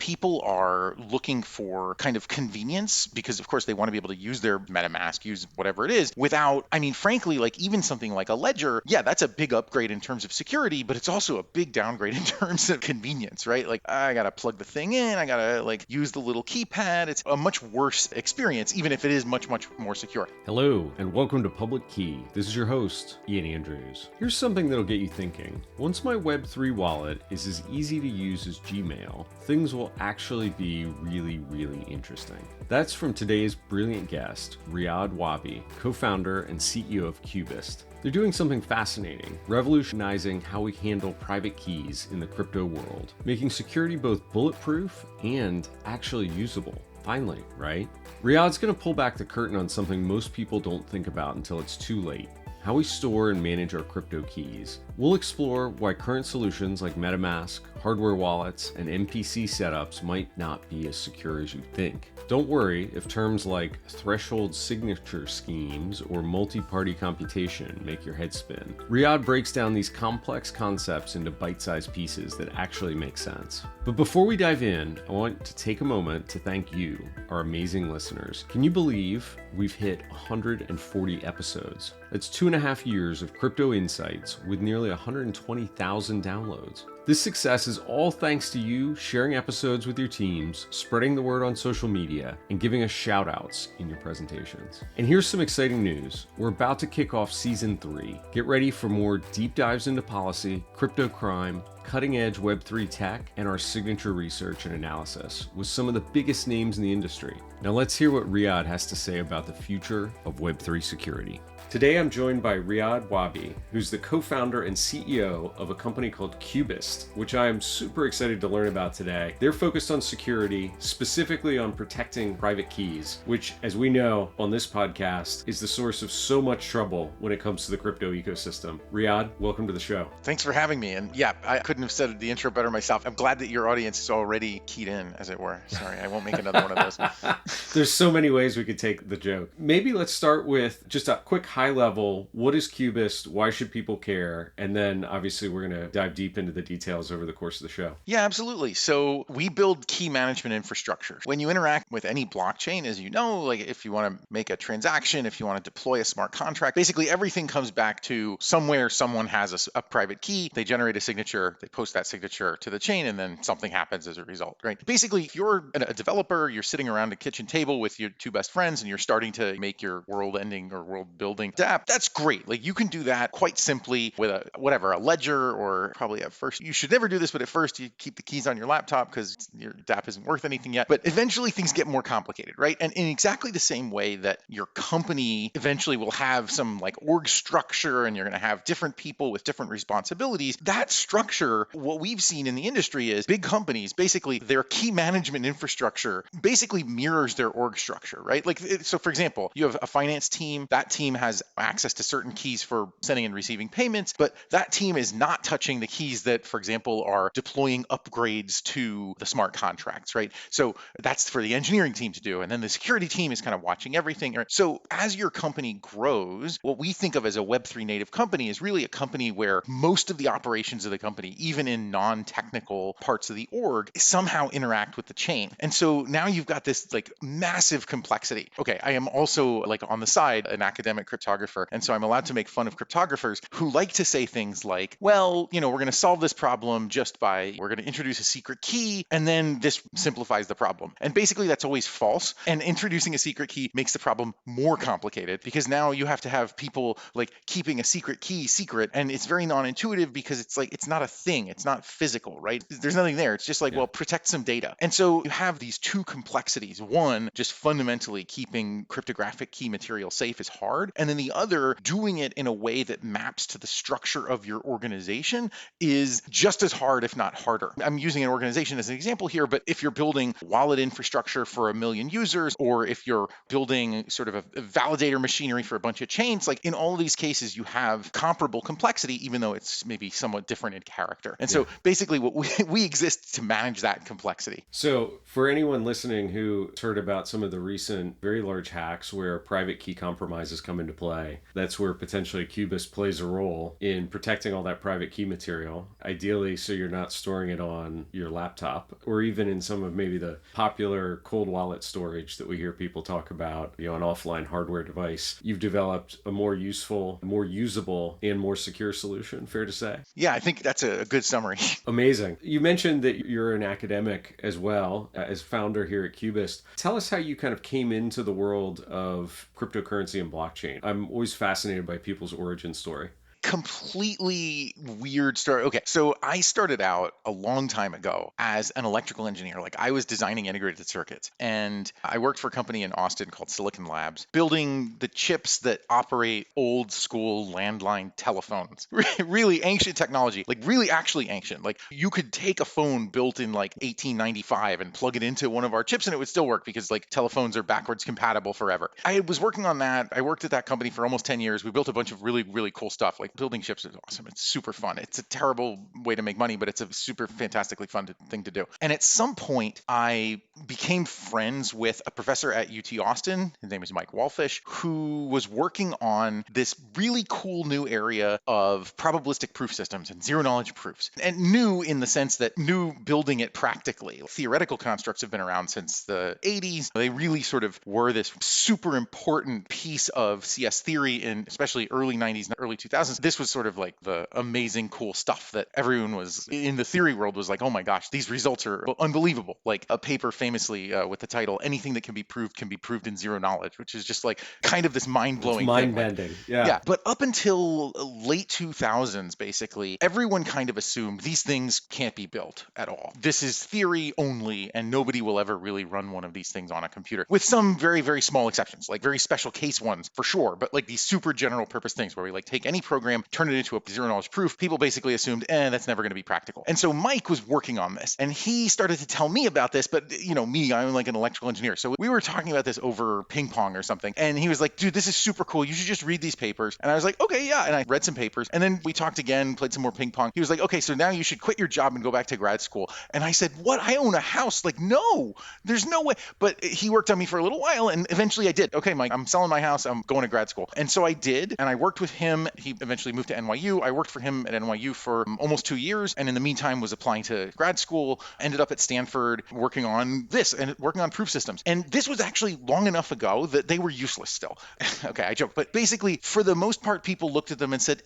people are looking for kind of convenience because, of course, they want to be able to use their MetaMask, use whatever it is without, I mean, frankly, like even something like a ledger, yeah, that's a big upgrade in terms of security, but it's also a big downgrade in terms of convenience, right? Like I got to plug the thing in, I got to like use the little keypad. It's a much worse experience, even if it is much, much more secure. Hello, and welcome to Public Key. This is your host, Ian Andrews. Here's something that'll get you thinking. Once my Web3 wallet is as easy to use as Gmail, things will actually be really, really interesting. That's from today's brilliant guest, Riad Wabi, co-founder and CEO of Cubist. They're doing something fascinating, revolutionizing how we handle private keys in the crypto world, making security both bulletproof and actually usable. Finally, right? Riad's going to pull back the curtain on something most people don't think about until it's too late: how we store and manage our crypto keys. We'll explore why current solutions like MetaMask, hardware wallets, and MPC setups might not be as secure as you think. Don't worry if terms like threshold signature schemes or multi-party computation make your head spin. Riad breaks down these complex concepts into bite-sized pieces that actually make sense. But before we dive in, I want to take a moment to thank you, our amazing listeners. Can you believe we've hit 140 episodes? That's 2.5 years of crypto insights with nearly 120,000 downloads. This success is all thanks to you sharing episodes with your teams, spreading the word on social media, and giving us shout outs in your presentations. And here's some exciting news. We're about to kick off season 3. Get ready for more deep dives into policy, crypto crime, cutting-edge Web3 tech, and our signature research and analysis with some of the biggest names in the industry. Now let's hear what Riad has to say about the future of Web3 security. Today I'm joined by Riad Wabi, who's the co-founder and CEO of a company called Cubist, which I am super excited to learn about today. They're focused on security, specifically on protecting private keys, which, as we know on this podcast, is the source of so much trouble when it comes to the crypto ecosystem. Riad, welcome to the show. Thanks for having me. And yeah, I couldn't have said the intro better myself. I'm glad that your audience is already keyed in, as it were. Sorry, I won't make another one of those. There's so many ways we could take the joke. Maybe let's start with just a quick high level. What is Cubist? Why should people care? And then obviously we're going to dive deep into the details over the course of the show. Yeah, absolutely. So we build key management infrastructure. When you interact with any blockchain, as you know, like if you want to make a transaction, if you want to deploy a smart contract, basically everything comes back to somewhere someone has a private key, they generate a signature, they post that signature to the chain, and then something happens as a result, right? Basically, if you're a developer, you're sitting around a kitchen table with your two best friends and you're starting to make your world-ending or world-building app, that's great. Like you can do that quite simply with a ledger, or probably at first, you should never do this, but at first you keep the keys on your laptop because your DApp isn't worth anything yet. But eventually things get more complicated, right? And in exactly the same way that your company eventually will have some like org structure and you're going to have different people with different responsibilities, that structure, what we've seen in the industry is big companies, basically their key management infrastructure basically mirrors their org structure, right? Like, so for example, you have a finance team, that team has access to certain keys for sending and receiving payments, but that team is not touching the keys that, for example, are deploying upgrades to the smart contracts, right? So that's for the engineering team to do. And then the security team is kind of watching everything. Right? So as your company grows, what we think of as a Web3 native company is really a company where most of the operations of the company, even in non-technical parts of the org, somehow interact with the chain. And so now you've got this like massive complexity. Okay, I am also like on the side an academic cryptographer, and so I'm allowed to make fun of cryptographers who like to say things like, well, we're going to solve this problem just by, we're going to introduce a secret key, and then this simplifies the problem. And basically that's always false. And introducing a secret key makes the problem more complicated because now you have to have people like keeping a secret key secret, and it's very non-intuitive because it's like, it's not a thing, it's not physical, right? There's nothing there. It's just like, well, protect some data. And so you have these two complexities. One, just fundamentally keeping cryptographic key material safe is hard. And then the other, doing it in a way that maps to the structure of your organization is just as hard, if not harder. I'm using an organization as an example here, but if you're building wallet infrastructure for 1 million users, or if you're building sort of a validator machinery for a bunch of chains, like in all of these cases, you have comparable complexity, even though it's maybe somewhat different in character. And so basically what we exist to manage that complexity. So for anyone listening who's heard about some of the recent very large hacks where private key compromises come into play, play. That's where potentially Cubist plays a role in protecting all that private key material, ideally so you're not storing it on your laptop or even in some of maybe the popular cold wallet storage that we hear people talk about, an offline hardware device. You've developed a more useful, more usable, and more secure solution, fair to say? Yeah, I think that's a good summary. Amazing. You mentioned that you're an academic as well, as founder here at Cubist. Tell us how you kind of came into the world of cryptocurrency and blockchain. I'm always fascinated by people's origin story. Completely weird story. Okay, so I started out a long time ago as an electrical engineer. Like I was designing integrated circuits, and I worked for a company in Austin called Silicon Labs, building the chips that operate old school landline telephones. Really ancient technology, like really actually ancient. Like you could take a phone built in like 1895 and plug it into one of our chips and it would still work because like telephones are backwards compatible forever. I was working on that. I worked at that company for almost 10 years. We built a bunch of really, really cool stuff. Like building chips is awesome. It's super fun. It's a terrible way to make money, but it's a super fantastically fun thing to do. And at some point, I became friends with a professor at UT Austin. His name is Mike Wallfish, who was working on this really cool new area of probabilistic proof systems and zero knowledge proofs. And new in the sense that new building it practically. Theoretical constructs have been around since the 80s. They really sort of were this super important piece of CS theory in especially early 90s and early 2000s. This was sort of like the amazing cool stuff that everyone was in the theory world was like, oh my gosh, these results are unbelievable. Like a paper famously with the title, anything that can be proved in zero knowledge, which is just like kind of this mind-blowing It's thing. mind-bending. Like, Yeah. yeah. But up until late 2000s, basically, everyone kind of assumed these things can't be built at all. This is theory only, and nobody will ever really run one of these things on a computer, with some very, very small exceptions, like very special case ones for sure. But like these super general purpose things where we like take any program, turn it into a zero knowledge proof, people basically assumed, that's never going to be practical. And so Mike was working on this, and he started to tell me about this. But me, I'm like an electrical engineer, so we were talking about this over ping pong or something. And he was like, dude, this is super cool. You should just read these papers. And I was like, okay, yeah. And I read some papers, and then we talked again, played some more ping pong. He was like, okay, so now you should quit your job and go back to grad school. And I said, what? I own a house. Like, no, there's no way. But he worked on me for a little while, and eventually I did. Okay, Mike, I'm selling my house. I'm going to grad school. And so I did, and I worked with him. He eventually moved to NYU. I worked for him at NYU for almost 2 years, and in the meantime was applying to grad school, ended up at Stanford working on this and working on proof systems. And this was actually long enough ago that they were useless still. Okay, I joke. But basically, for the most part, people looked at them and said,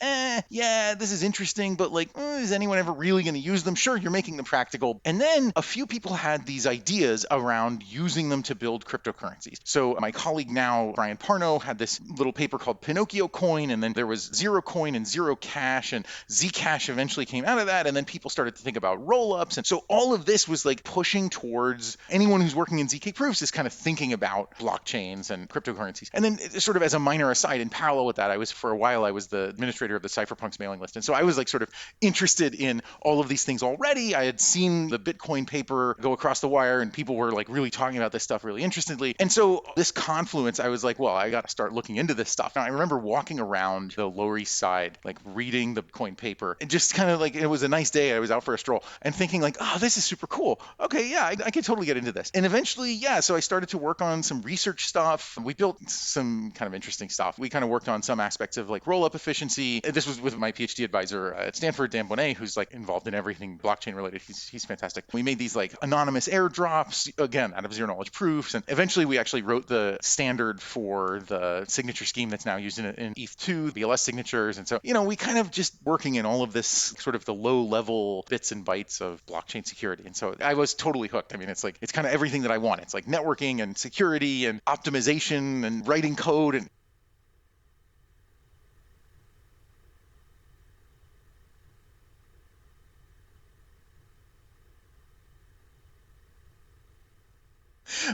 yeah, this is interesting, but like, is anyone ever really going to use them? Sure, you're making them practical. And then a few people had these ideas around using them to build cryptocurrencies. So my colleague now, Brian Parno, had this little paper called Pinocchio Coin, and then there was Zero Coin and Zero Cash, and Zcash eventually came out of that, and then people started to think about roll-ups. And so all of this was like pushing towards anyone who's working in ZK proofs is kind of thinking about blockchains and cryptocurrencies. And then sort of as a minor aside, in parallel with that, I was the administrator of the Cypherpunks mailing list. And so I was like sort of interested in all of these things already. I had seen the Bitcoin paper go across the wire, and people were like really talking about this stuff really interestedly. And so this confluence, I was like, well, I got to start looking into this stuff. Now I remember walking around the Lower East Side, like reading the Bitcoin paper, and just kind of like, it was a nice day. I was out for a stroll and thinking like, oh, this is super cool. Okay, yeah, I could totally get into this. And eventually, yeah, so I started to work on some research stuff. We built some kind of interesting stuff. We kind of worked on some aspects of like roll-up efficiency. This was with my PhD advisor at Stanford, Dan Bonnet, who's like involved in everything blockchain related. He's fantastic. We made these like anonymous airdrops, again, out of zero knowledge proofs. And eventually we actually wrote the standard for the signature scheme that's now used in ETH2, BLS signatures. And so, we kind of just working in all of this sort of the low level bits and bytes of blockchain security. And so I was totally hooked. I mean, it's kind of everything that I want. It's like networking and security and optimization and writing code and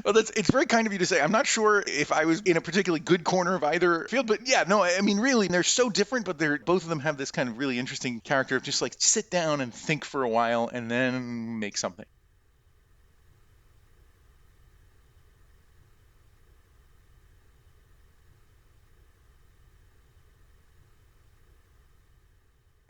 well, it's very kind of you to say. I'm not sure if I was in a particularly good corner of either field, but yeah, no, I mean, really, they're so different, but both of them have this kind of really interesting character of just like sit down and think for a while and then make something.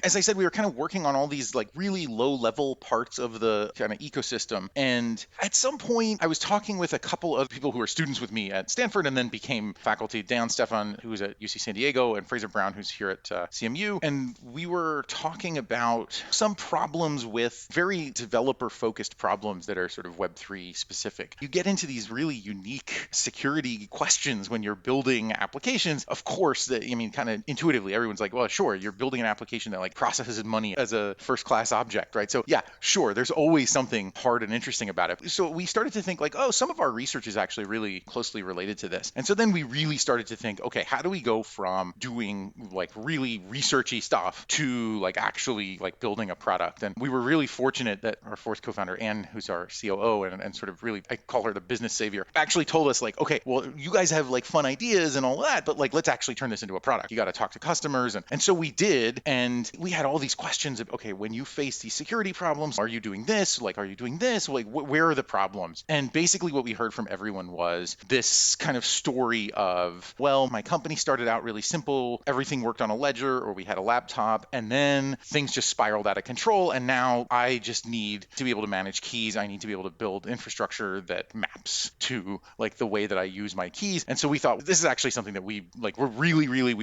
as I said, we were kind of working on all these like really low level parts of the kind of ecosystem. And at some point, I was talking with a couple of people who were students with me at Stanford and then became faculty. Dan Stefan, who was at UC San Diego, and Fraser Brown, who's here at CMU. And we were talking about some problems with very developer focused problems that are sort of Web3 specific. You get into these really unique security questions when you're building applications. Of course, kind of intuitively, everyone's like, well, sure, you're building an application that like processes money as a first class object, right? So yeah, sure, there's always something hard and interesting about it. So we started to think like, oh, some of our research is actually really closely related to this. And so then we really started to think, okay, how do we go from doing like really researchy stuff to like actually like building a product? And we were really fortunate that our fourth co-founder, Anne, who's our COO and sort of really, I call her the business savior, actually told us like, okay, well, you guys have like fun ideas and all that, but like, let's actually turn this into a product. You got to talk to customers. And so we did. And we had all these questions of, okay, when you face these security problems, are you doing this? Like, are you doing this? Like, where are the problems? And basically what we heard from everyone was this kind of story of, well, my company started out really simple. Everything worked on a ledger or we had a laptop. And then things just spiraled out of control. And now I just need to be able to manage keys. I need to be able to build infrastructure that maps to like the way that I use my keys. And so we thought this is actually something that we've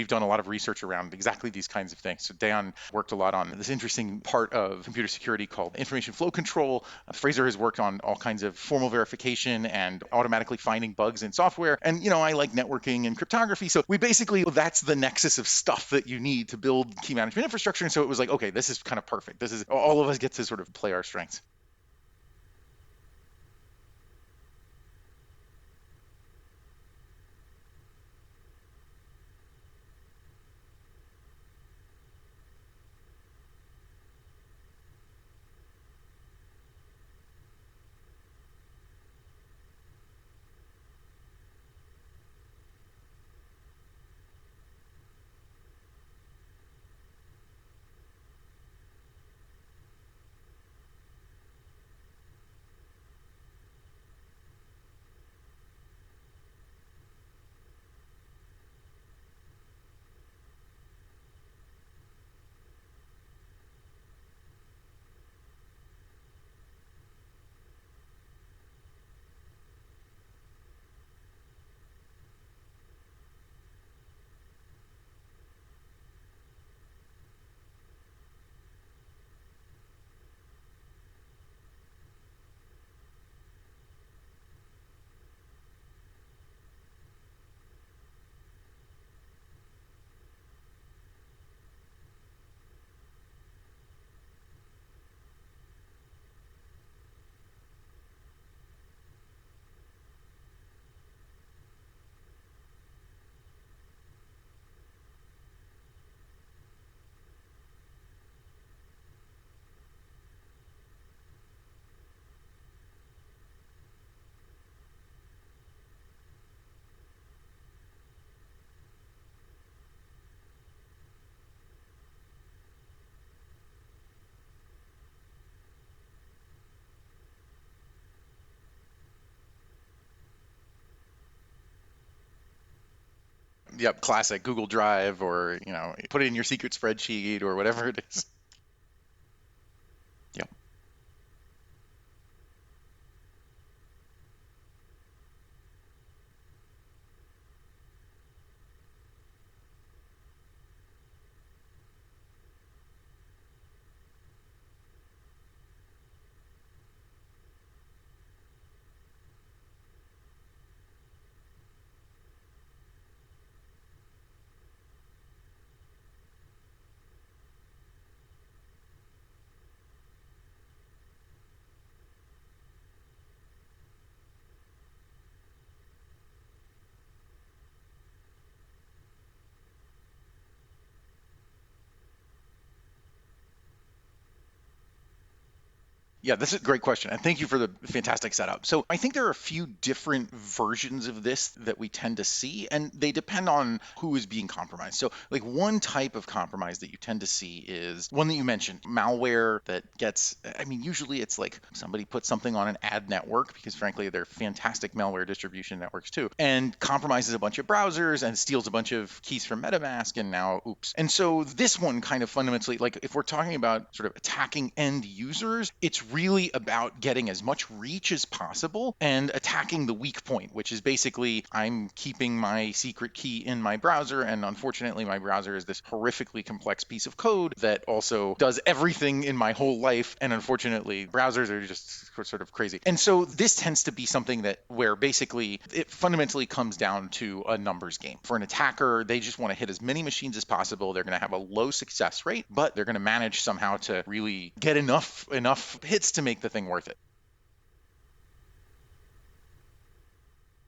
done a lot of research around exactly these kinds of things. So Dan worked a lot on this interesting part of computer security called information flow control. Fraser has worked on all kinds of formal verification and automatically finding bugs in software. And, I like networking and cryptography. So we basically, that's the nexus of stuff that you need to build key management infrastructure. And so it was like, okay, this is kind of perfect. This is all of us get to sort of play our strengths. Yep, classic Google Drive or, put it in your secret spreadsheet or whatever it is. Yep. Yeah, this is a great question. And thank you for the fantastic setup. So I think there are a few different versions of this that we tend to see, and they depend on who is being compromised. So, like, one type of compromise that you tend to see is one that you mentioned, malware that gets, I mean, usually it's like somebody puts something on an ad network, because frankly, they're fantastic malware distribution networks too, and compromises a bunch of browsers and steals a bunch of keys from MetaMask, and now, oops. And so this one kind of fundamentally, like, if we're talking about sort of attacking end users, it's really about getting as much reach as possible and attacking the weak point, which is basically I'm keeping my secret key in my browser, and unfortunately my browser is this horrifically complex piece of code that also does everything in my whole life, and unfortunately browsers are just sort of crazy. And so this tends to be something that where basically it fundamentally comes down to a numbers game. For an attacker, they just want to hit as many machines as possible. They're going to have a low success rate, but they're going to manage somehow to really get enough hits to make the thing worth it.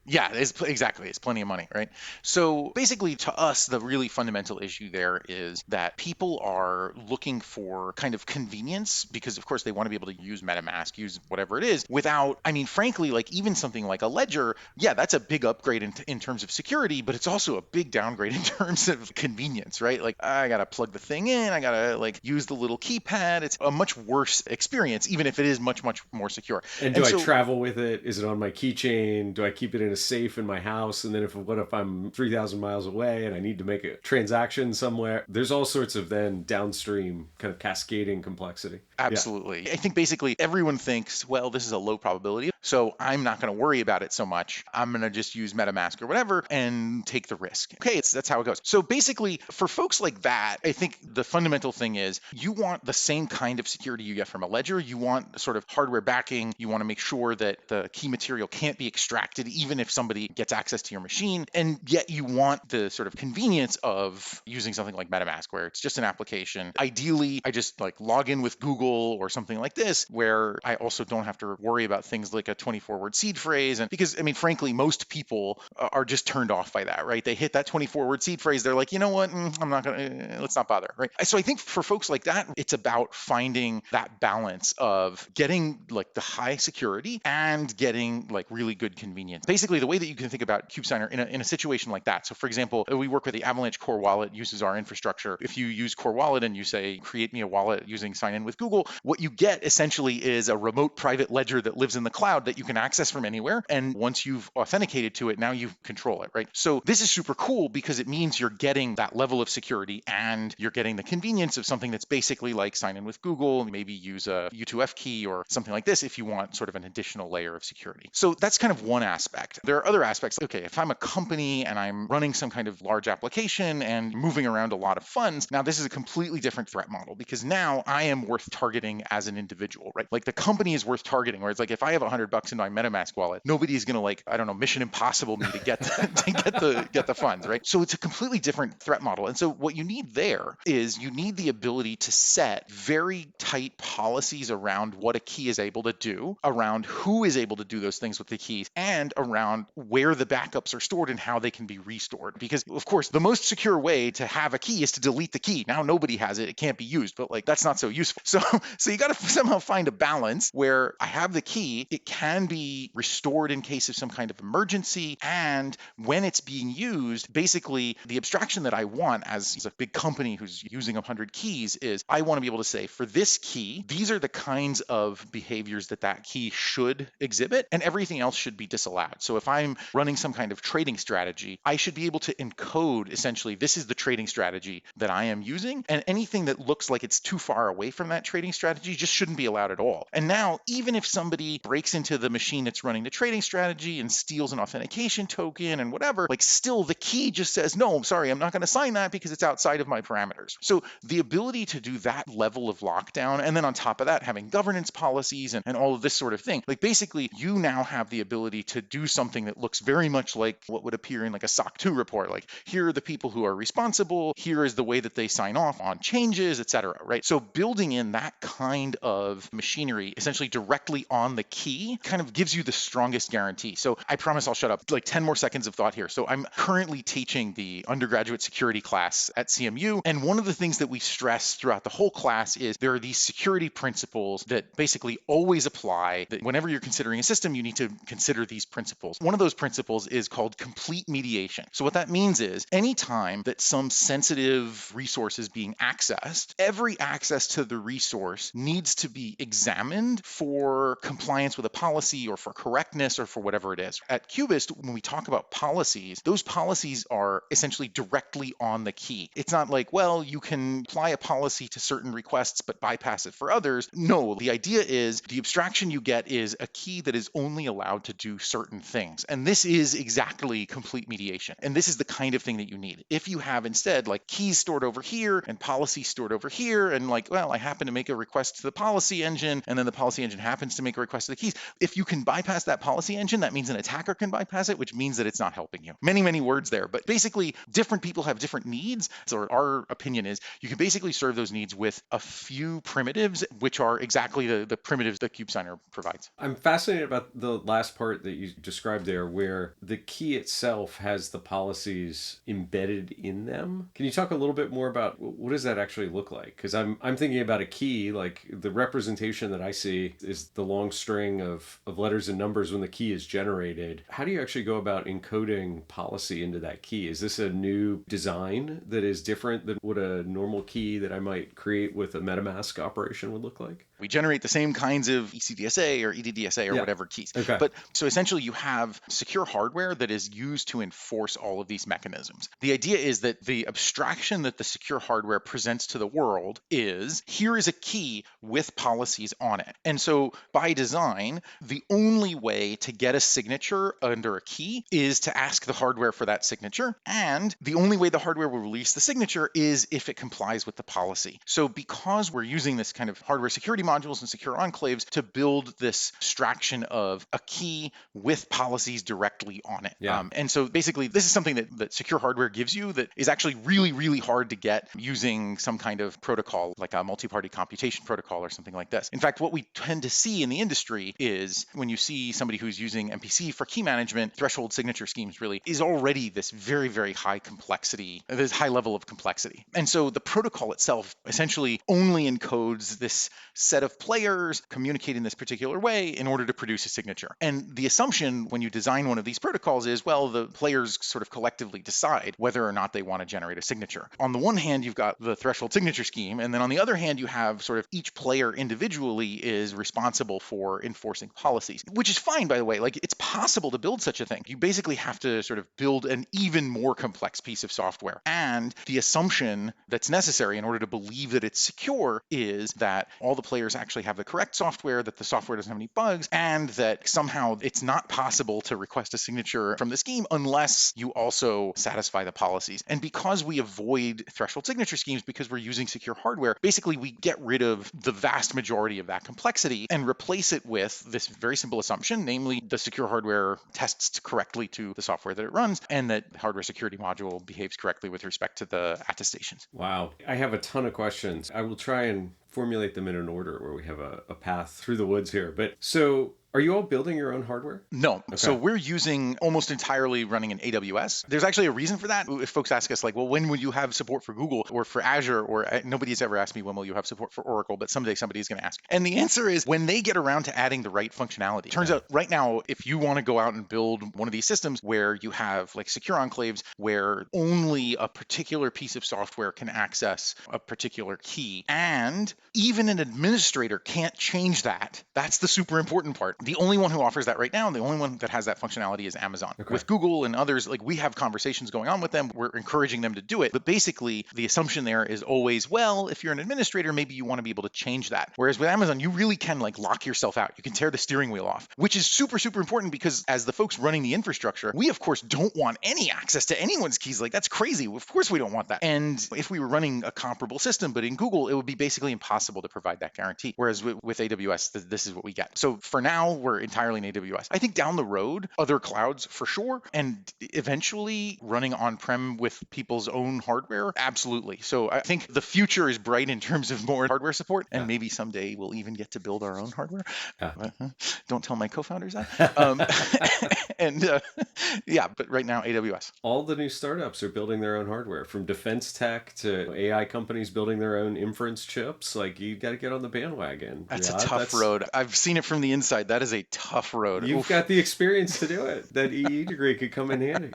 Yeah, exactly. It's plenty of money, right? So basically, to us, the really fundamental issue there is that people are looking for kind of convenience because, of course, they want to be able to use MetaMask, use whatever it is without, I mean, frankly, like even something like a ledger, yeah, that's a big upgrade in terms of security, but it's also a big downgrade in terms of convenience, right? Like, I got to plug the thing in, I got to like use the little keypad. It's a much worse experience, even if it is much, much more secure. And do And I so, travel with it? Is it on my keychain? Do I keep it in a safe in my house? And then what if I'm 3,000 miles away and I need to make a transaction somewhere? There's all sorts of then downstream kind of cascading complexity. absolutely. I think basically everyone thinks, well, this is a low probability, so I'm not going to worry about it so much. I'm going to just use MetaMask or whatever and take the risk. Okay, that's how it goes. So basically, for folks like that, I think the fundamental thing is you want the same kind of security you get from a ledger. You want sort of hardware backing. You want to make sure that the key material can't be extracted, even if somebody gets access to your machine. And yet you want the sort of convenience of using something like MetaMask, where it's just an application. Ideally, I just like log in with Google or something like this, where I also don't have to worry about things like a 24-word seed phrase. And because, I mean, frankly, most people are just turned off by that, right? They hit that 24-word seed phrase. They're like, you know what? I'm not going to, let's not bother, right? So I think for folks like that, it's about finding that balance of getting like the high security and getting like really good convenience. Basically, the way that you can think about CubeSigner in a situation like that. So for example, we work with the Avalanche Core Wallet, uses our infrastructure. If you use Core Wallet and you say, create me a wallet using sign in with Google, what you get essentially is a remote private ledger that lives in the cloud that you can access from anywhere. And once you've authenticated to it, now you control it, right? So this is super cool because it means you're getting that level of security and you're getting the convenience of something that's basically like sign in with Google, maybe use a U2F key or something like this if you want sort of an additional layer of security. So that's kind of one aspect. There are other aspects. Okay, if I'm a company and I'm running some kind of large application and moving around a lot of funds, now this is a completely different threat model because now I am worth targeting as an individual, right? Like the company is worth targeting, where it's like if I have $100 in my MetaMask wallet, nobody's gonna like, I don't know, Mission Impossible me to get to get the funds, right? So it's a completely different threat model. And so what you need there is you need the ability to set very tight policies around what a key is able to do, around who is able to do those things with the keys, and around where the backups are stored and how they can be restored. Because of course, the most secure way to have a key is to delete the key. Now nobody has it, it can't be used, but like that's not so useful. So you got to somehow find a balance where I have the key, it can be restored in case of some kind of emergency, and when it's being used, basically the abstraction that I want as a big company who's using 100 keys is I want to be able to say, for this key, these are the kinds of behaviors that key should exhibit, and everything else should be disallowed. So if I'm running some kind of trading strategy, I should be able to encode essentially, this is the trading strategy that I am using, and anything that looks like it's too far away from that trading strategy just shouldn't be allowed at all. And now, even if somebody breaks into the machine that's running the trading strategy and steals an authentication token and whatever, like still the key just says, no, I'm sorry, I'm not going to sign that because it's outside of my parameters. So the ability to do that level of lockdown, and then on top of that, having governance policies and all of this sort of thing, like basically you now have the ability to do something that looks very much like what would appear in like a SOC 2 report. Like here are the people who are responsible, here is the way that they sign off on changes, etc. Right? So building in that kind of machinery essentially directly on the key key kind of gives you the strongest guarantee. So I promise I'll shut up. Like 10 more seconds of thought here. So I'm currently teaching the undergraduate security class at CMU. And one of the things that we stress throughout the whole class is there are these security principles that basically always apply, that whenever you're considering a system, you need to consider these principles. One of those principles is called complete mediation. So what that means is anytime that some sensitive resource is being accessed, every access to the resource needs to be examined for compliance with a policy or for correctness or for whatever it is. At Cubist, when we talk about policies, those policies are essentially directly on the key. It's not like, well, you can apply a policy to certain requests but bypass it for others. No, the idea is the abstraction you get is a key that is only allowed to do certain things. And this is exactly complete mediation. And this is the kind of thing that you need. If you have instead like keys stored over here and policy stored over here, and like, well, I happen to make a request to the policy engine, and then the policy engine happens to make a request to the keys. If you can bypass that policy engine, that means an attacker can bypass it, which means that it's not helping you. Many, many words there, but basically different people have different needs. So our opinion is you can basically serve those needs with a few primitives, which are exactly the primitives that CubeSigner provides. I'm fascinated about the last part that you described there, where the key itself has the policies embedded in them. Can you talk a little bit more about what does that actually look like? Because I'm thinking about a key, like the representation that I see is the long string of letters and numbers when the key is generated. How do you actually go about encoding policy into that key? Is this a new design that is different than what a normal key that I might create with a MetaMask operation would look like? We generate the same kinds of ECDSA or EDDSA or whatever keys. Okay. But so essentially you have secure hardware that is used to enforce all of these mechanisms. The idea is that the abstraction that the secure hardware presents to the world is here is a key with policies on it. And so by design, the only way to get a signature under a key is to ask the hardware for that signature. And the only way the hardware will release the signature is if it complies with the policy. So because we're using this kind of hardware security modules and secure enclaves to build this abstraction of a key with policies directly on it. Yeah. And so basically, this is something that secure hardware gives you that is actually really, really hard to get using some kind of protocol, like a multi-party computation protocol or something like this. In fact, what we tend to see in the industry is when you see somebody who's using MPC for key management, threshold signature schemes really is already this very, very high complexity, this high level of complexity. And so the protocol itself essentially only encodes this set of players communicate in this particular way in order to produce a signature. And the assumption when you design one of these protocols is, well, the players sort of collectively decide whether or not they want to generate a signature. On the one hand, you've got the threshold signature scheme, and then on the other hand, you have sort of each player individually is responsible for enforcing policies, which is fine, by the way. Like, it's possible to build such a thing. You basically have to sort of build an even more complex piece of software. And the assumption that's necessary in order to believe that it's secure is that all the players actually have the correct software, that the software doesn't have any bugs, and that somehow it's not possible to request a signature from the scheme unless you also satisfy the policies. And because we avoid threshold signature schemes, because we're using secure hardware, basically we get rid of the vast majority of that complexity and replace it with this very simple assumption, namely the secure hardware tests correctly to the software that it runs, and that the hardware security module behaves correctly with respect to the attestations. Wow. I have a ton of questions. I will try and formulate them in an order where we have a path through the woods here. But so are you all building your own hardware? No. Okay. So we're using almost entirely running in AWS. There's actually a reason for that. If folks ask us like, well, when will you have support for Google or for Azure? Or nobody's ever asked me when will you have support for Oracle, but someday somebody's going to ask. And the answer is when they get around to adding the right functionality. Turns out right now, if you want to go out and build one of these systems where you have like secure enclaves where only a particular piece of software can access a particular key, and even an administrator can't change that. That's the super important part. The only one who offers that right now, the only one that has that functionality is Amazon. Okay. With Google and others, like we have conversations going on with them. We're encouraging them to do it. But basically, the assumption there is always, well, if you're an administrator, maybe you want to be able to change that. Whereas with Amazon, you really can like lock yourself out. You can tear the steering wheel off, which is super, super important because as the folks running the infrastructure, we of course don't want any access to anyone's keys. Like that's crazy. Of course we don't want that. And if we were running a comparable system, but in Google, it would be basically impossible to provide that guarantee. Whereas with AWS, this is what we get. So for now, we're entirely in AWS. I think down the road, other clouds for sure, and eventually running on-prem with people's own hardware, absolutely. So I think the future is bright in terms of more hardware support, and maybe someday we'll even get to build our own hardware. Don't tell my co-founders that. And yeah, but right now AWS. All the new startups are building their own hardware, from defense tech to AI companies building their own inference chips. Like, you got to get on the bandwagon. That's a tough road. I've seen it from the inside. That is a tough road. You've got the experience to do it. That EE degree could come in handy.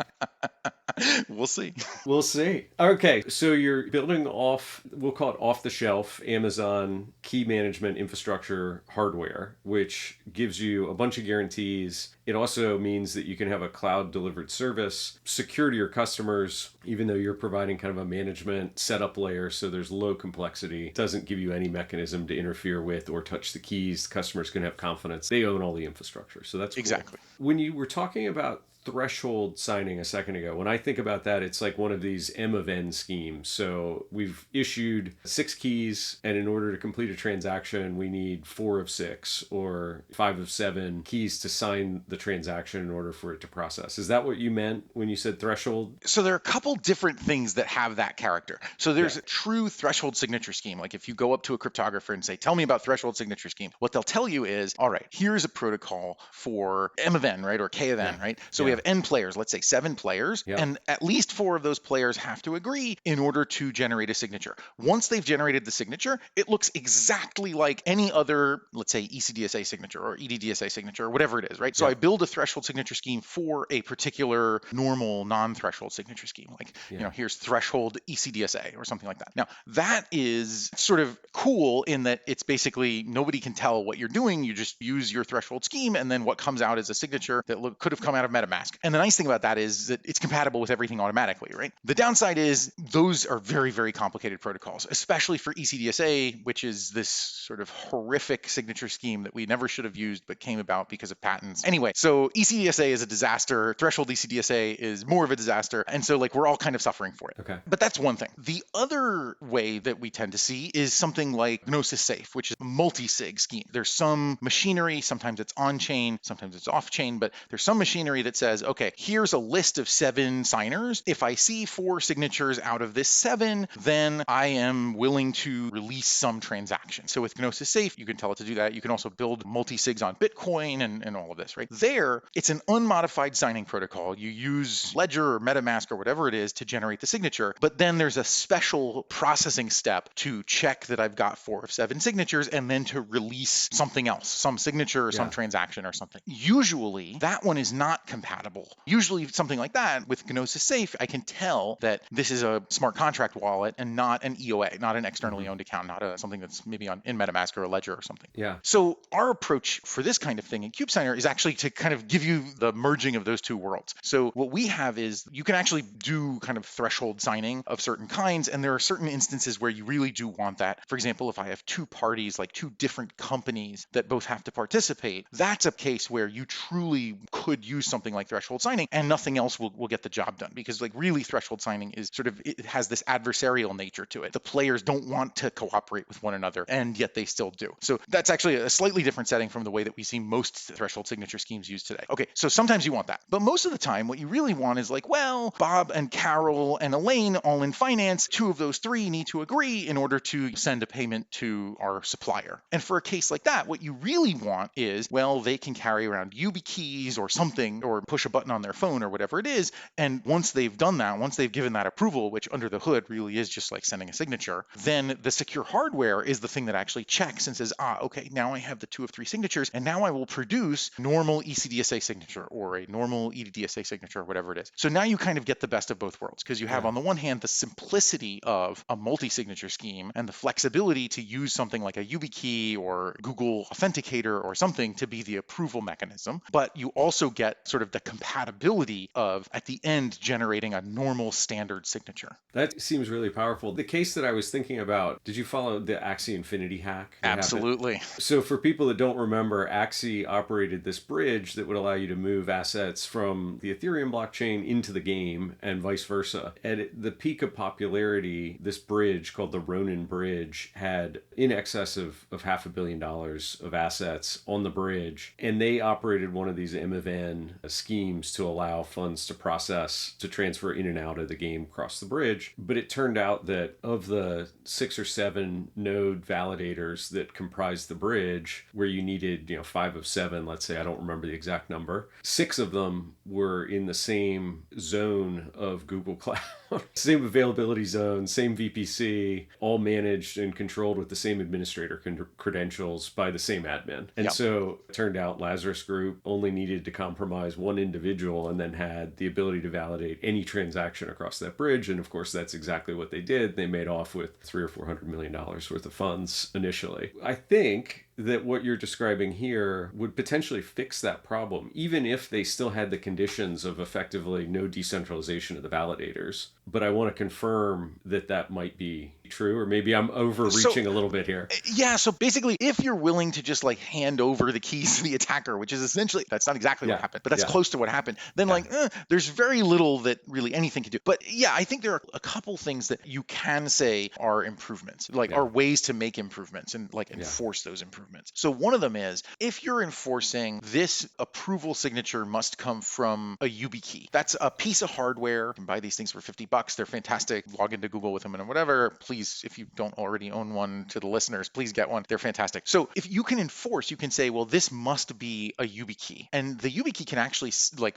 We'll see. We'll see. Okay, so you're building off, we'll call it off-the-shelf Amazon key management infrastructure hardware, which gives you a bunch of guarantees. It also means that you can have a cloud-delivered service, secure to your customers, even though you're providing kind of a management setup layer, so there's low complexity. It doesn't give you any mechanism to interfere with or touch the keys. Customers can have confidence. They own all the infrastructure, so that's cool. Exactly. When you were talking about threshold signing a second ago, when I think about that, it's like one of these M of N schemes. So we've issued 6 keys, and in order to complete a transaction, we need 4 of 6 or 5 of 7 keys to sign the transaction in order for it to process. Is that what you meant when you said threshold? So there are a couple different things that have that character. So there's a true threshold signature scheme. Like if you go up to a cryptographer and say, tell me about threshold signature scheme, what they'll tell you is, all right, here's a protocol for M of N, right? Or K of N, right? So we have N players, let's say 7 players, and at least 4 of those players have to agree in order to generate a signature. Once they've generated the signature, it looks exactly like any other, let's say ECDSA signature or EDDSA signature or whatever it is, right? So I build a threshold signature scheme for a particular normal non-threshold signature scheme. Like, you know, here's threshold ECDSA or something like that. Now, that is sort of cool in that it's basically nobody can tell what you're doing. You just use your threshold scheme, and then what comes out is a signature that could have come out of MetaMask. And the nice thing about that is that it's compatible with everything automatically, right? The downside is those are very, very complicated protocols, especially for ECDSA, which is this sort of horrific signature scheme that we never should have used but came about because of patents. Anyway, so ECDSA is a disaster. Threshold ECDSA is more of a disaster. And so like we're all kind of suffering for it. Okay. But that's one thing. The other way that we tend to see is something like Gnosis Safe, which is a multi-sig scheme. There's some machinery, sometimes it's on-chain, sometimes it's off-chain, but there's some machinery that says, okay, here's a list of 7 signers. If I see 4 signatures out of this 7, then I am willing to release some transaction. So with Gnosis Safe, you can tell it to do that. You can also build multi-sigs on Bitcoin and all of this, right? There, it's an unmodified signing protocol. You use Ledger or MetaMask or whatever it is to generate the signature, but then there's a special processing step to check that I've got 4 of 7 signatures and then to release something else, some signature or some transaction or something. Usually, that one is not compatible. Usually something like that with Gnosis Safe, I can tell that this is a smart contract wallet and not an EOA, not an externally owned account, not something that's maybe in MetaMask or a Ledger or something. Yeah. So our approach for this kind of thing in CubeSigner is actually to kind of give you the merging of those two worlds. So what we have is you can actually do kind of threshold signing of certain kinds, and there are certain instances where you really do want that. For example, if I have 2 parties, like 2 different companies that both have to participate, that's a case where you truly could use something like threshold signing and nothing else will get the job done, because like really threshold signing is sort of, it has this adversarial nature to it. The players don't want to cooperate with one another, and yet they still do. So that's actually a slightly different setting from the way that we see most threshold signature schemes used today. Okay, so sometimes you want that, but most of the time what you really want is like, well, Bob and Carol and Elaine, all in finance, 2 of those 3 need to agree in order to send a payment to our supplier. And for a case like that, what you really want is, well, they can carry around YubiKeys or something, or push a button on their phone or whatever it is. And once they've done that, once they've given that approval, which under the hood really is just like sending a signature, then the secure hardware is the thing that actually checks and says, okay, now I have the 2 of 3 signatures, and now I will produce normal ECDSA signature or a normal EDDSA signature or whatever it is. So now you kind of get the best of both worlds, because you have on the one hand the simplicity of a multi-signature scheme and the flexibility to use something like a YubiKey or Google Authenticator or something to be the approval mechanism, but you also get sort of the compatibility of, at the end, and generating a normal standard signature. That seems really powerful. The case that I was thinking about, did you follow the Axie Infinity hack that happened? Absolutely. So for people that don't remember, Axie operated this bridge that would allow you to move assets from the Ethereum blockchain into the game and vice versa. At the peak of popularity, this bridge called the Ronin Bridge had in excess of $500 million of assets on the bridge. And they operated one of these MFN schemes to allow funds to transfer in and out of the game across the bridge. But it turned out that of the 6 or 7 node validators that comprised the bridge, where you needed, 5 of 7, let's say, I don't remember the exact number, 6 of them were in the same zone of Google Cloud. Same availability zone, same VPC, all managed and controlled with the same administrator credentials by the same admin. And so it turned out Lazarus Group only needed to compromise one individual and then had the ability to validate any transaction across that bridge. And of course, that's exactly what they did. They made off with $300 or $400 million worth of funds initially. I think that what you're describing here would potentially fix that problem, even if they still had the conditions of effectively no decentralization of the validators. But I want to confirm that that might be true, or maybe I'm overreaching a little bit here. Yeah, so basically, if you're willing to just hand over the keys to the attacker, which is essentially, that's not exactly what happened, but that's close to what happened, then there's very little that really anything can do. But yeah, I think there are a couple things that you can say are improvements, are ways to make improvements and enforce those improvements. So one of them is, if you're enforcing this approval signature must come from a YubiKey. That's a piece of hardware. You can buy these things for $50. They're fantastic. Log into Google with them and whatever. Please, if you don't already own one, to the listeners, please get one. They're fantastic. So if you can enforce, you can say, well, this must be a YubiKey. And the YubiKey can actually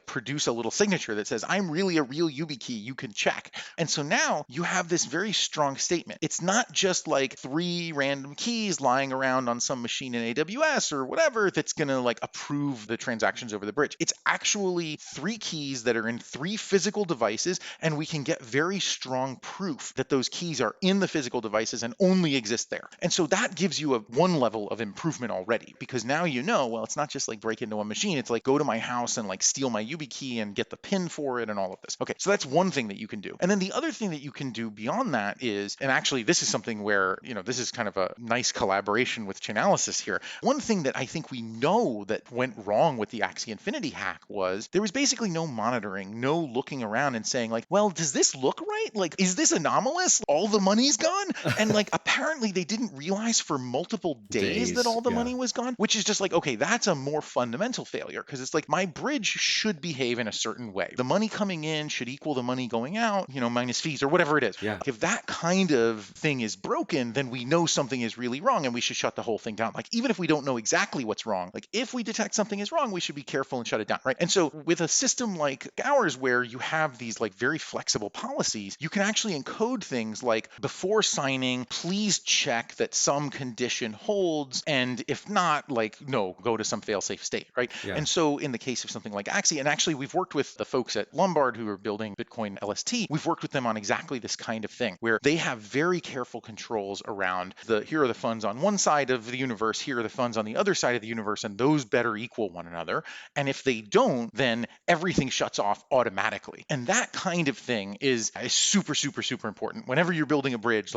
produce a little signature that says, I'm really a real YubiKey. You can check. And so now you have this very strong statement. It's not just 3 random keys lying around on some machine in AWS or whatever that's going to approve the transactions over the bridge. It's actually 3 keys that are in 3 physical devices, and we can get very strong proof that those keys are in the physical devices and only exist there. And so that gives you one level of improvement already, because now well, it's not just break into a machine. It's go to my house and steal my YubiKey and get the PIN for it and all of this. Okay, so that's one thing that you can do. And then the other thing that you can do beyond that is, and actually this is something where, this is kind of a nice collaboration with Chainalysis here. One thing that I think we know that went wrong with the Axie Infinity hack was there was basically no monitoring, no looking around and saying well, does this look right? Is this anomalous? All the money's gone? And apparently they didn't realize for multiple days that all the money was gone, which is just okay, that's a more fundamental failure, because it's my bridge should behave in a certain way. The money coming in should equal the money going out, minus fees or whatever it is. Yeah. If that kind of thing is broken, then we know something is really wrong and we should shut the whole thing down. Even if we don't know exactly what's wrong, if we detect something is wrong, we should be careful and shut it down, right? And so with a system like ours, where you have these very flexible policies, you can actually encode things before signing, please check that some condition holds, and if not, no, go to some fail-safe state, right? Yeah. And so in the case of something like Axie, and actually we've worked with the folks at Lombard who are building Bitcoin LST, we've worked with them on exactly this kind of thing, where they have very careful controls around here are the funds on one side of the universe, here are the funds on the other side of the universe, and those better equal one another. And if they don't, then everything shuts off automatically. And that kind of thing is super, super, super important. Whenever you're building a bridge,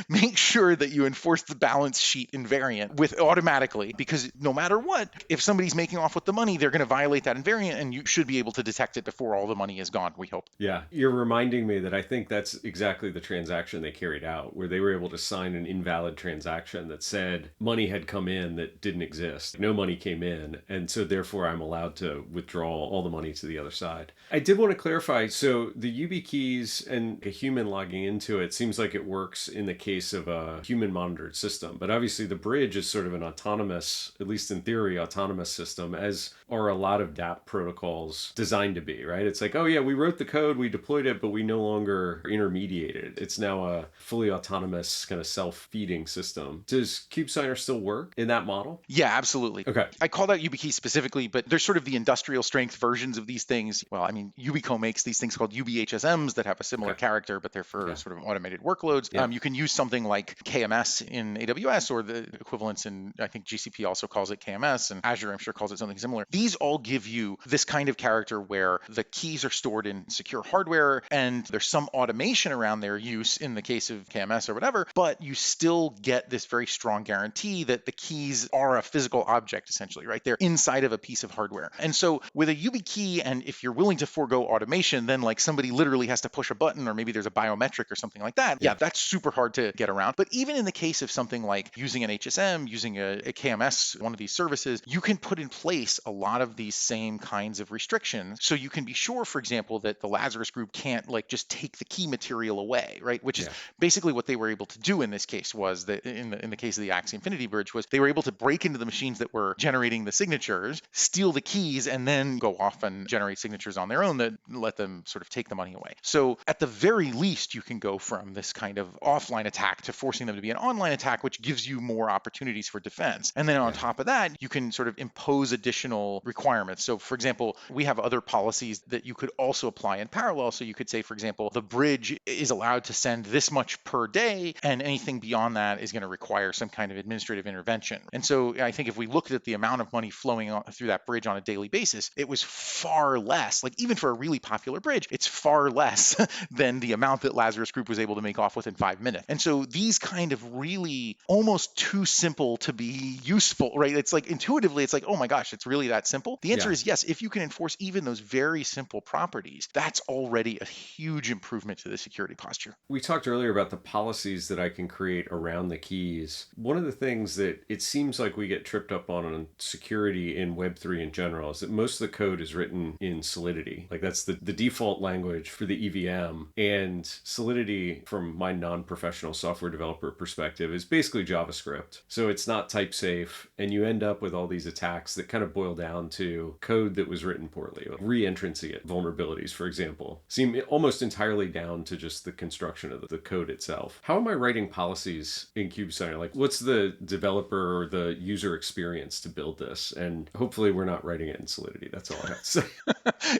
make sure that you enforce the balance sheet invariant with automatically, because no matter what, if somebody's making off with the money, they're going to violate that invariant, and you should be able to detect it before all the money is gone, we hope. Yeah, you're reminding me that I think that's exactly the transaction they carried out, where they were able to sign an invalid transaction that said money had come in that didn't exist. No money came in, and so therefore I'm allowed to withdraw all the money to the other side. I did want to clarify, so the YubiKeys and a human logging into it seems like it works in the case of a human monitored system, but obviously the bridge is sort of an autonomous, at least in theory, autonomous system, as are a lot of dApp protocols designed to be, right? It's oh yeah, we wrote the code, we deployed it, but we no longer intermediate it. It's now a fully autonomous kind of self-feeding system. Does CubeSign signer still work in that model? Yeah, absolutely. Okay. I call that YubiKey specifically, but there's sort of the industrial strength versions of these things. Well, I mean, Yubico makes these things called UBHSMs that have a similar Okay. character, but they're for Yeah. sort of automated workloads. Yeah. You can use something like KMS in AWS, or the equivalents in, I think GCP also calls it KMS, and Azure, I'm sure, calls it something similar. These all give you this kind of character where the keys are stored in secure hardware, and there's some automation around their use in the case of KMS or whatever, but you still get this very strong guarantee that the keys are a physical object, essentially, right? They're inside of a piece of hardware. And so with a YubiKey, and if you're willing to forego automation, then like somebody literally has to push a button, or maybe there's a biometric or something like that. Yeah, that's super hard to get around. But even in the case of something like using an HSM, using a KMS, one of these services, you can put in place a lot of these same kinds of restrictions. So you can be sure, for example, that the Lazarus group can't like just take the key material away, right? Which is basically what they were able to do in this case. Was that in the case of the Axie Infinity Bridge, was they were able to break into the machines that were generating the signatures, steal the keys, and then go off and generate signatures on their own that let them sort of take the money away. So at the very least, you can go from this kind of offline attack to forcing them to be an online attack, which gives you more opportunities for defense. And then on top of that, you can sort of impose additional requirements. So for example, we have other policies that you could also apply in parallel. So you could say, for example, the bridge is allowed to send this much per day, and anything beyond that is going to require some kind of administrative intervention. And so I think if we looked at the amount of money flowing through that bridge on a daily basis, it was far less, like even for a really popular bridge, it's far less than the amount that Lazarus Group was able to make off within 5 minutes. And so these kind of really almost too simple to be useful, right? It's like intuitively, it's like, oh my gosh, it's really that simple. The answer is yes. If you can enforce even those very simple properties, that's already a huge improvement to the security posture. We talked earlier about the policies that I can create around the keys. One of the things that it seems like we get tripped up on security in Web3 in general is that most of the code is written in Solidity. Like that's the default language for the EVM. And Solidity, from my non-professional software developer perspective, is basically JavaScript. So it's not type safe. And you end up with all these attacks that kind of boil down to code that was written poorly. Like re-entrancy vulnerabilities, for example, seem almost entirely down to just the construction of the code itself. How am I writing policies in CubeSigner? Like, what's the developer or the user experience to build this? And hopefully we're not writing it in Solidity. That's all I have to say.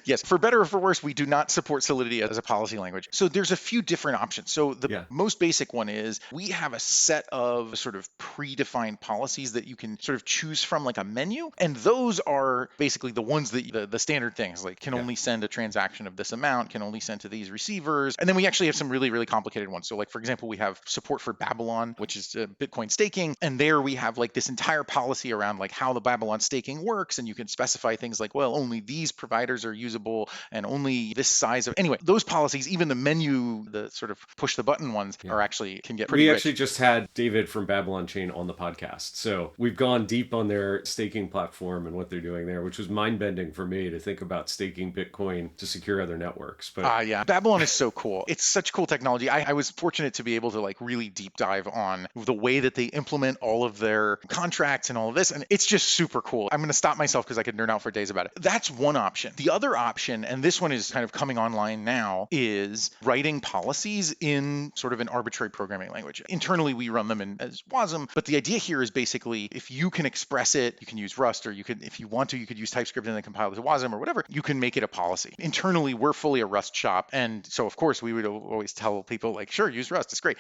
Yes, for better or for worse, we do not support Solidity as a policy language. So there's a few different options. So the most basic one is we have a set of sort of predefined policies that you can sort of choose from, like a menu. And those are basically the ones that the standard things, like can only send a transaction of this amount, can only send to these receivers. And then we actually have some really, really complicated ones. So like, for example, we have support for Babylon, which is Bitcoin staking. And there we have like this entire policy around like how the Babylon staking works. And you can specify things like, well, only these providers are usable and only this size of, anyway, those policies, even the menu, the sort of push the button ones are actually can get pretty We rich. actually just had David from Babylon Chain on the podcast. So we've gone deep on their staking platform and what they're doing there, which was mind-bending for me to think about staking Bitcoin to secure other networks. But yeah, Babylon is so cool. It's such cool technology. I was fortunate to be able to like really deep dive on the way that they implement all of their contracts and all of this. And it's just super cool. I'm going to stop myself because I could nerd out for days about it. That's one option. The other option, and this one is kind of coming online now, is writing policies in sort of an arbitrary programming language. Internally, we run them as WASM, but the idea here is basically if you can express it, you can use Rust, or you could, if you want to, you could use TypeScript and then compile it to WASM or whatever. You can make it a policy. Internally, we're fully a Rust shop, and so of course we would always tell people like, sure, use Rust, it's great.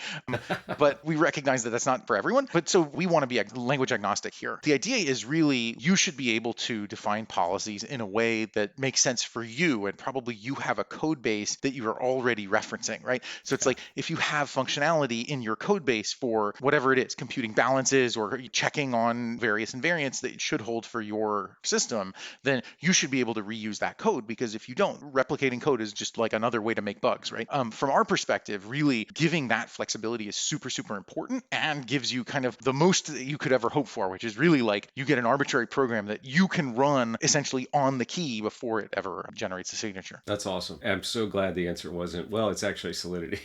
But we recognize that that's not for everyone. But so we want to be language agnostic here. The idea is really you should be able to define policies in a way that makes sense for you, and probably you have a code base that you are already referencing, right? So it's like if you have functionality in your code base for whatever it is, computing balances or checking on various invariants that it should hold for your system, then you should be able to reuse that code, because if you don't, replicating code is just like another way to make bugs, right? From our perspective, really giving that flexibility is super, super important and gives you kind of the most that you could ever hope for, which is really like you get an arbitrary program that you can run essentially on the key before it ever generates a signature. That's awesome. I'm so glad the answer wasn't, well, it's actually Solidity.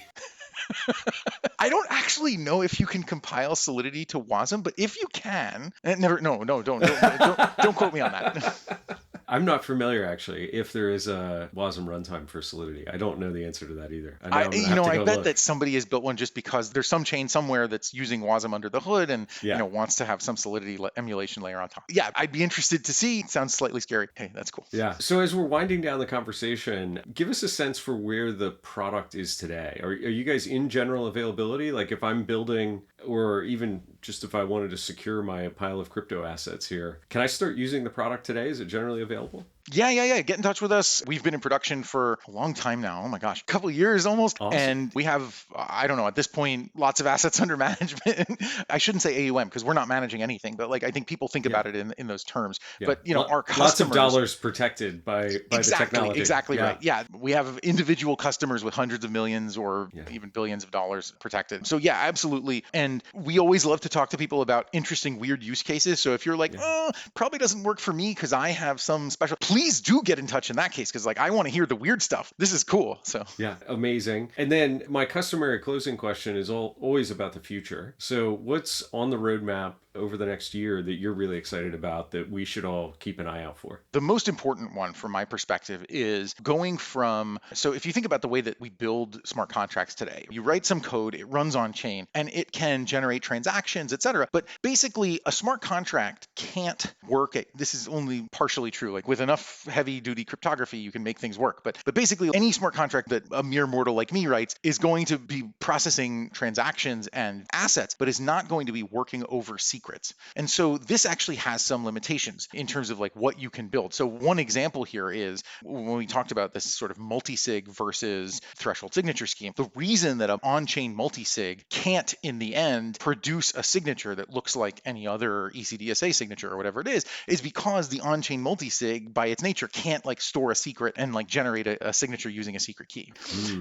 I don't actually know if you can compile Solidity to WASM, but if you can, don't quote me on that. I'm not familiar actually if there is a WASM runtime for Solidity. I don't know the answer to that either. I know I'm gonna have to I go bet look. that somebody has built one just because there's some chain somewhere that's using WASM under the hood and Yeah. wants to have some Solidity emulation layer on top. Yeah, I'd be interested to see. Sounds slightly scary. Hey, that's cool. Yeah. So as we're winding down the conversation, give us a sense for where the product is today. Are you guys in general availability? Like if I'm building, or even just if I wanted to secure my pile of crypto assets here, can I start using the product today? Is it generally available? Yeah. Get in touch with us. We've been in production for a long time now. Oh my gosh, a couple of years almost. Awesome. And we have, I don't know, at this point, lots of assets under management. I shouldn't say AUM because we're not managing anything, but like I think people think Yeah. about it in those terms. Yeah. But our Lots of customers. dollars protected by the technology. Exactly Yeah. right. Yeah, we have individual customers with hundreds of millions or Yeah. even billions of dollars protected. So yeah, absolutely. And we always love to talk to people about interesting, weird use cases. So if you're like, Yeah. oh, probably doesn't work for me because I have some special, please do get in touch in that case because like I want to hear the weird stuff. This is cool. So Yeah, amazing. And then my customary closing question is always about the future. So, what's on the roadmap over the next year that you're really excited about that we should all keep an eye out for? the most important one from my perspective is going from, so if you think about the way that we build smart contracts today, you write some code, it runs on chain, and it can generate transactions, et cetera. But basically, a smart contract can't work. This is only partially true. Like with enough heavy duty cryptography, you can make things work. But basically, any smart contract that a mere mortal like me writes is going to be processing transactions and assets, but is not going to be working over secrets. And so this actually has some limitations in terms of like what you can build. So one example here is when we talked about this sort of multi-sig versus threshold signature scheme, the reason that an on-chain multi-sig can't in the end produce a signature that looks like any other ECDSA signature or whatever it is because the on-chain multi-sig by its nature can't like store a secret and like generate a signature using a secret key.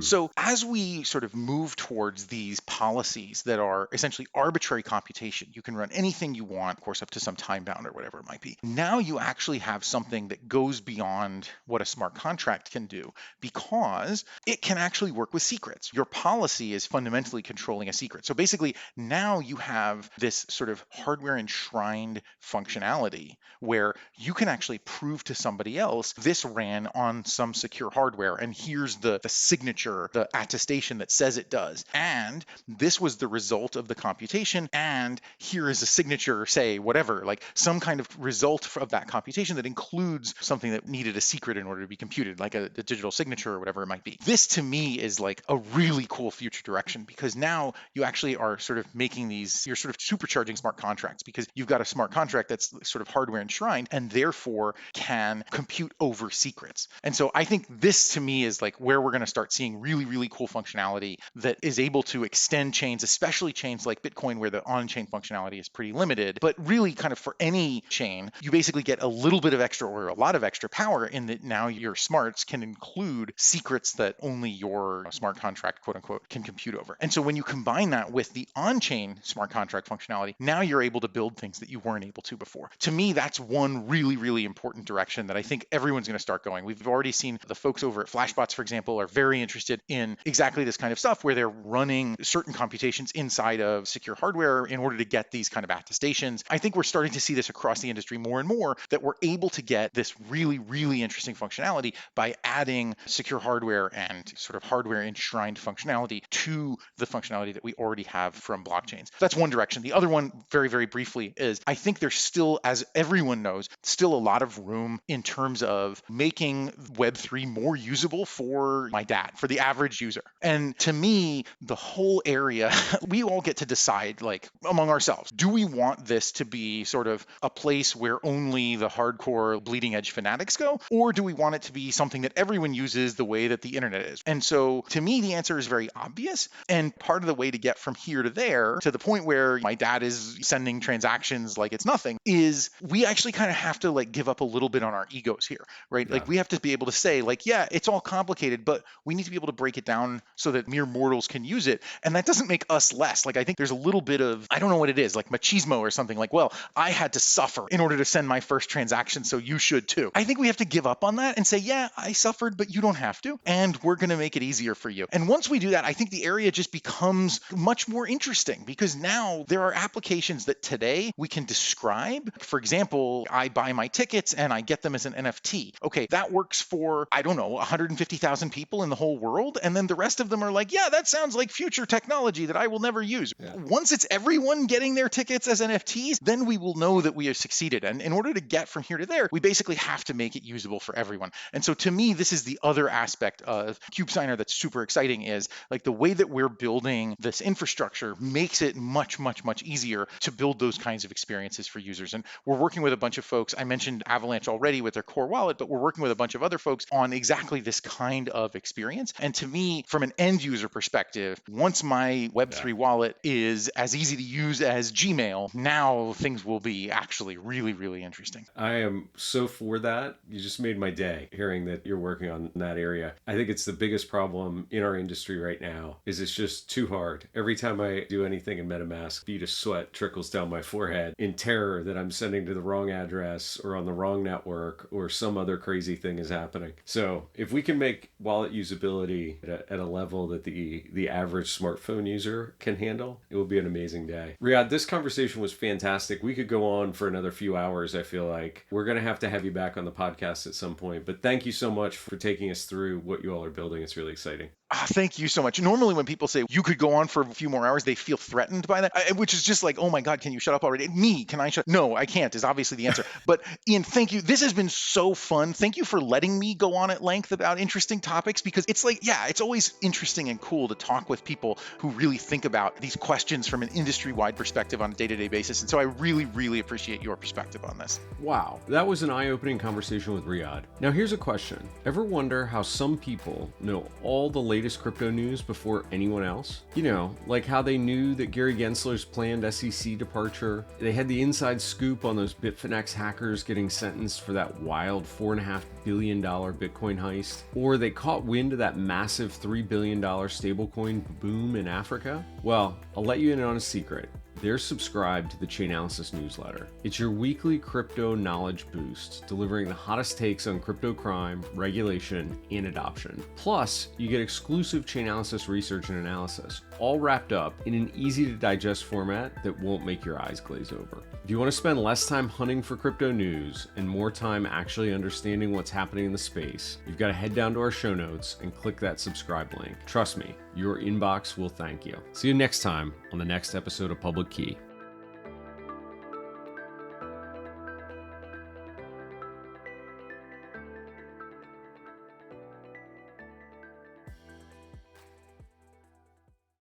So as we sort of move towards these policies that are essentially arbitrary computation, you can run anything you want, of course, up to some time bound or whatever it might be. Now you actually have something that goes beyond what a smart contract can do because it can actually work with secrets. Your policy is fundamentally controlling a secret. So basically, now you have this sort of hardware enshrined functionality where you can actually prove to somebody else this ran on some secure hardware and here's the signature, the attestation that says it does. And this was the result of the computation and here is a signature, say whatever, like some kind of result of that computation that includes something that needed a secret in order to be computed, like a digital signature or whatever it might be. This to me is like a really cool future direction because now you actually are sort of making these, you're sort of supercharging smart contracts because you've got a smart contract that's sort of hardware enshrined and therefore can compute over secrets. And so I think this to me is like where we're going to start seeing really, really cool functionality that is able to extend chains, especially chains like Bitcoin where the on-chain functionality is pretty limited, but really kind of for any chain, you basically get a little bit of extra or a lot of extra power in that now your smarts can include secrets that only your smart contract, quote unquote, can compute over. And so when you combine that with the on-chain smart contract functionality, now you're able to build things that you weren't able to before. To me, that's one really, really important direction that I think everyone's going to start going. We've already seen the folks over at Flashbots, for example, are very interested in exactly this kind of stuff where they're running certain computations inside of secure hardware in order to get these kind of attestations. I think we're starting to see this across the industry more and more that we're able to get this really, really interesting functionality by adding secure hardware and sort of hardware enshrined functionality to the functionality that we already have from blockchains. That's one direction. The other one, very, very briefly, is I think there's still, as everyone knows, still a lot of room in terms of making Web3 more usable for my dad, for the average user. And to me, the whole area, we all get to decide, like among ourselves, do we want this to be sort of a place where only the hardcore bleeding edge fanatics go? Or do we want it to be something that everyone uses the way that the internet is? And so to me, the answer is very obvious. And part of the way to get from here to there, to the point where my dad is sending transactions like it's nothing, is we actually kind of have to like give up a little bit on our egos here, right? Yeah. Like we have to be able to say like, yeah, it's all complicated, but we need to be able to break it down so that mere mortals can use it. And that doesn't make us less. Like I think there's a little bit of, I don't know what it is, like machismo machismo or something like, well, I had to suffer in order to send my first transaction, so you should too. I think we have to give up on that and say, yeah, I suffered, but you don't have to, and we're going to make it easier for you. And once we do that, I think the area just becomes much more interesting, because now there are applications that today we can describe. For example, I buy my tickets and I get them as an NFT. Okay, that works for, I don't know, 150,000 people in the whole world. And then the rest of them are like, yeah, that sounds like future technology that I will never use. Yeah. Once it's everyone getting their tickets as NFTs, then we will know that we have succeeded. And in order to get from here to there, we basically have to make it usable for everyone. And so to me, this is the other aspect of CubeSigner that's super exciting, is like the way that we're building this infrastructure makes it much, much, much easier to build those kinds of experiences for users. And we're working with a bunch of folks. I mentioned Avalanche already with their core wallet, but we're working with a bunch of other folks on exactly this kind of experience. And to me, from an end user perspective, once my Web3 wallet is as easy to use as Gmail, now things will be actually really, really interesting. I am so for that. You just made my day hearing that you're working on that area. I think it's the biggest problem in our industry right now is it's just too hard. Every time I do anything in MetaMask, a bead of sweat trickles down my forehead in terror that I'm sending to the wrong address or on the wrong network or some other crazy thing is happening. So if we can make wallet usability at a level that the average smartphone user can handle, it will be an amazing day. Riad, this conversation was fantastic. We could go on for another few hours, I feel like. We're going to have you back on the podcast at some point, but thank you so much for taking us through what you all are building. It's really exciting. Thank you so much. Normally when people say you could go on for a few more hours, they feel threatened by that, which is just like, oh my God, can you shut up already? Can I shut? No, I can't is obviously the answer. But Ian, thank you. This has been so fun. Thank you for letting me go on at length about interesting topics, because it's like, yeah, it's always interesting and cool to talk with people who really think about these questions from an industry-wide perspective on a day-to-day basis. And so I really, really appreciate your perspective on this. Wow, that was an eye-opening conversation with Riad. Now here's a question. Ever wonder how some people know all the latest crypto news before anyone else? You know, like how they knew that Gary Gensler's planned SEC departure, they had the inside scoop on those Bitfinex hackers getting sentenced for that wild $4.5 billion Bitcoin heist, or they caught wind of that massive $3 billion stablecoin boom in Africa. Well, I'll let you in on a secret. They're subscribed to the Chainalysis newsletter. It's your weekly crypto knowledge boost, delivering the hottest takes on crypto crime, regulation, and adoption. Plus, you get exclusive Chainalysis research and analysis, all wrapped up in an easy-to-digest format that won't make your eyes glaze over. If you want to spend less time hunting for crypto news and more time actually understanding what's happening in the space, you've got to head down to our show notes and click that subscribe link. Trust me, your inbox will thank you. See you next time on the next episode of Public Key.